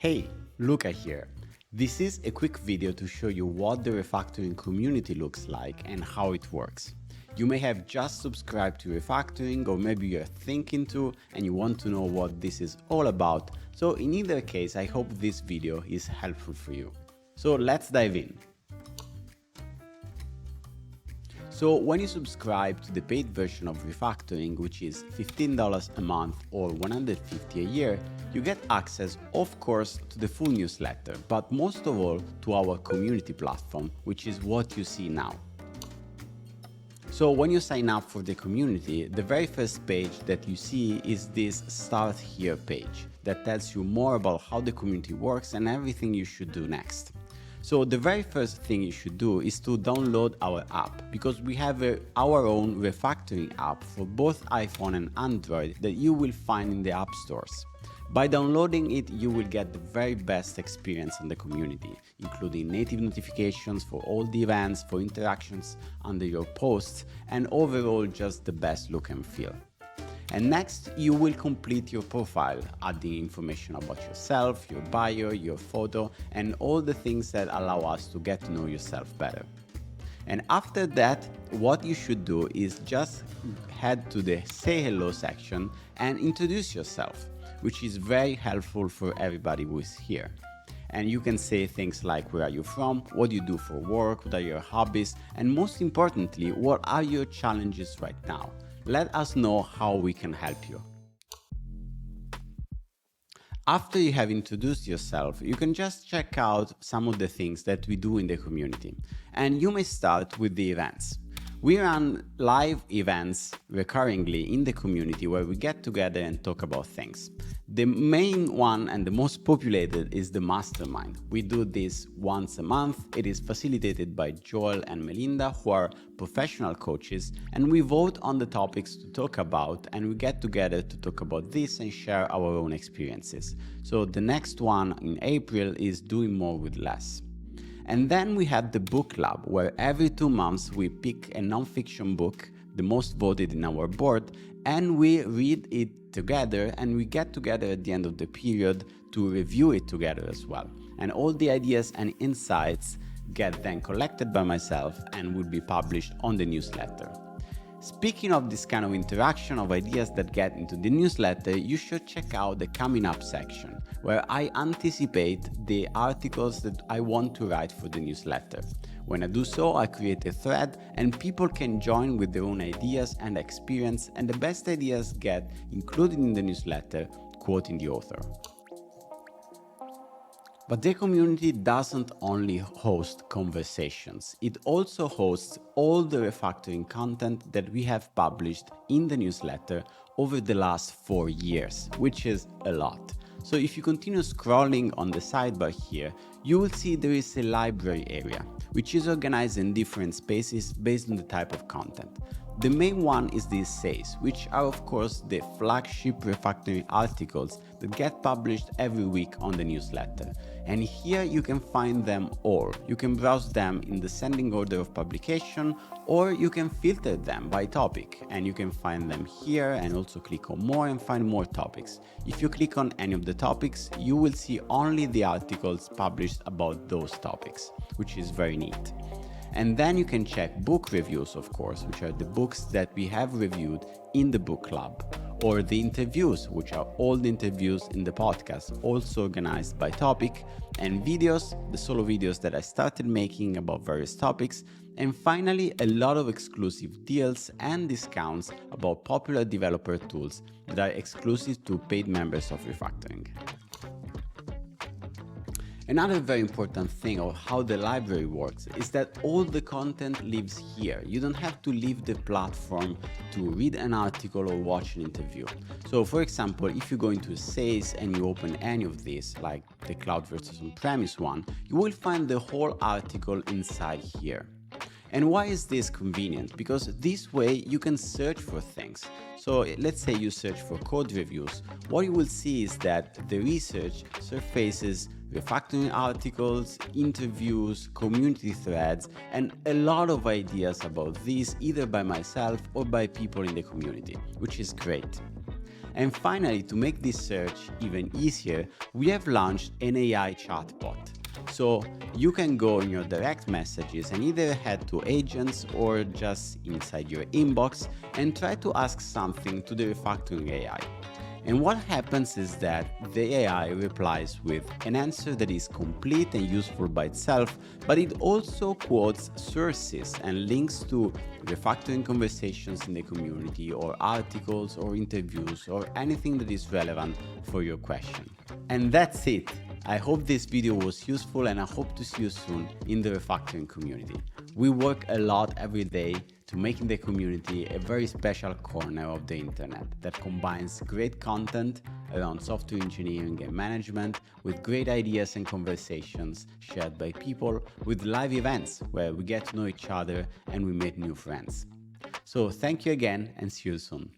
Hey, Luca here. This is a quick video to show you what the refactoring community looks like and how it works. You may have just subscribed to refactoring, or maybe you're thinking to and you want to know what this is all about. So in either case, I hope this video is helpful for you. So let's dive in. So when you subscribe to the paid version of refactoring, which is $15 a month or $150 a year, you get access, of course, to the full newsletter, but most of all to our community platform, which is what you see now. So when you sign up for the community, the very first page that you see is this Start Here page that tells you more about how the community works and everything you should do next. So the very first thing you should do is to download our app, because we have our own refactoring app for both iPhone and Android that you will find in the app stores. By downloading it, you will get the very best experience in the community, including native notifications for all the events, for interactions under your posts, and overall just the best look and feel. And next, you will complete your profile, adding information about yourself, your bio, your photo, and all the things that allow us to get to know yourself better. And after that, what you should do is just head to the Say Hello section and introduce yourself, which is very helpful for everybody who is here. And you can say things like, where are you from, what do you do for work, what are your hobbies, and most importantly, what are your challenges right now? Let us know how we can help you. After you have introduced yourself, you can just check out some of the things that we do in the community. And you may start with the events. We run live events recurringly in the community where we get together and talk about things. The main one and the most populated is the mastermind. We do this once a month. It is facilitated by Joel and Melinda, who are professional coaches, and we vote on the topics to talk about, and we get together to talk about this and share our own experiences. So the next one in April is doing more with less. And then we have the book club, where every 2 months we pick a non-fiction book, the most voted in our board, and we read it together, and we get together at the end of the period to review it together as well. And all the ideas and insights get then collected by myself and will be published on the newsletter. Speaking of this kind of interaction of ideas that get into the newsletter, you should check out the Coming Up section, where I anticipate the articles that I want to write for the newsletter. When I do so, I create a thread and people can join with their own ideas and experience, and the best ideas get included in the newsletter, quoting the author. But the community doesn't only host conversations, it also hosts all the refactoring content that we have published in the newsletter over the last 4 years, which is a lot. So if you continue scrolling on the sidebar here, you will see there is a library area, which is organized in different spaces based on the type of content. The main one is the essays, which are of course the flagship refactoring articles that get published every week on the newsletter. And here you can find them all. You can browse them in descending order of publication, or you can filter them by topic, and you can find them here and also click on more and find more topics. If you click on any of the topics, you will see only the articles published about those topics, which is very neat. And then you can check book reviews, of course, which are the books that we have reviewed in the book club, or the interviews, which are all the interviews in the podcast, also organized by topic, and videos, the solo videos that I started making about various topics, and finally a lot of exclusive deals and discounts about popular developer tools that are exclusive to paid members of Refactoring. Another very important thing of how the library works is that all the content lives here. You don't have to leave the platform to read an article or watch an interview. So for example, if you go into essays and you open any of these, like the cloud versus on-premise one, you will find the whole article inside here. And why is this convenient? Because this way you can search for things. So let's say you search for code reviews. What you will see is that the research surfaces refactoring articles, interviews, community threads, and a lot of ideas about these either by myself or by people in the community, which is great. And finally, to make this search even easier, we have launched an AI chatbot. So you can go in your direct messages and either head to agents or just inside your inbox and try to ask something to the refactoring AI. And what happens is that the AI replies with an answer that is complete and useful by itself, but it also quotes sources and links to refactoring conversations in the community or articles or interviews or anything that is relevant for your question. And that's it. I hope this video was useful and I hope to see you soon in the refactoring community. We work a lot every day to making the community a very special corner of the internet that combines great content around software engineering and management with great ideas and conversations shared by people, with live events where we get to know each other and we make new friends. So thank you again and see you soon.